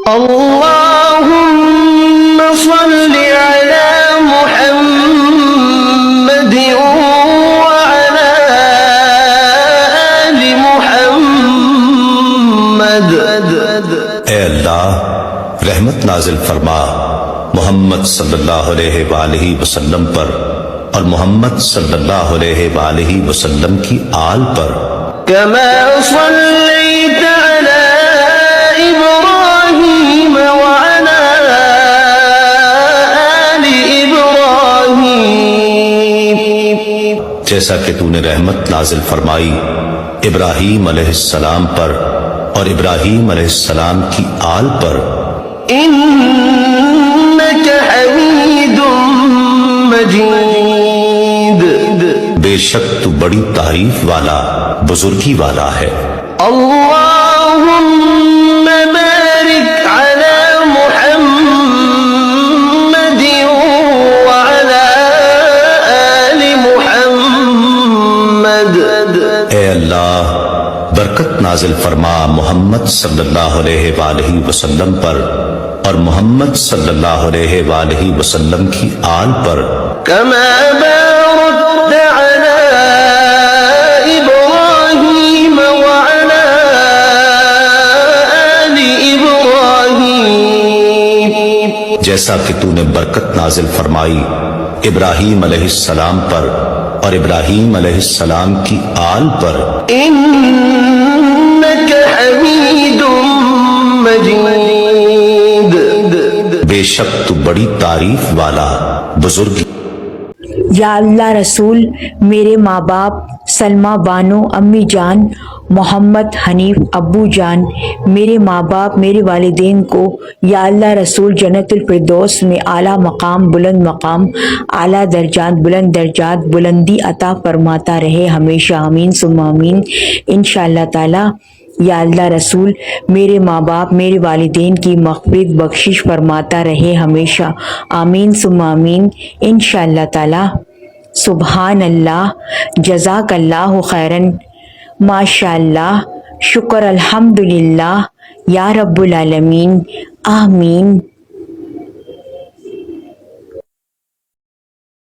اللهم صل على محمد وعلى آل محمد۔ اے اللہ رحمت نازل فرما محمد صلی اللہ علیہ وآلہ وسلم پر اور محمد صلی اللہ علیہ وآلہ وسلم کی آل پر، كما صليت على إبراهيم وعلى آل إبراهيم، جیسا کہ تو نے رحمت نازل فرمائی ابراہیم علیہ السلام پر اور ابراہیم علیہ السلام کی آل پر، إنك حميد مجيد۔ بے شک تو بڑی تعریف والا بزرگی والا ہے۔ اللهم بارك على محمد وعلى آل محمد۔ اے اللہ برکت نازل فرما محمد صلی اللہ علیہ وآلہ وسلم پر اور محمد صلی اللہ علیہ وآلہ وسلم کی آل پر، كما باركت على إبراهيم وعلى آل إبراهيم، جیسا کہ تو نے برکت نازل فرمائی ابراہیم علیہ السلام پر اور ابراہیم علیہ السلام کی آل پر، إنك حميد مجيد۔ بے شک تو بڑی تعریف والا بزرگی۔ یا اللہ رسول میرے ماں باپ سلمہ بانو امی جان، محمد حنیف ابو جان، میرے ماں باپ میرے والدین کو یا اللہ رسول جنت الفردوس میں اعلیٰ مقام بلند مقام اعلیٰ درجات بلند درجات بلندی عطا فرماتا رہے ہمیشہ، آمین ثم آمین۔ انشاءاللہ تعالی یا اللہ رسول میرے ماں باپ میرے والدین کی مغفرت بخشش فرماتا رہے ہمیشہ، آمین ثم آمین۔ انشاءاللہ تعالی سبحان اللہ، جزاک اللہ خیرن، ماشاء اللہ، شکر، الحمدللہ، یا رب العالمین، آمین۔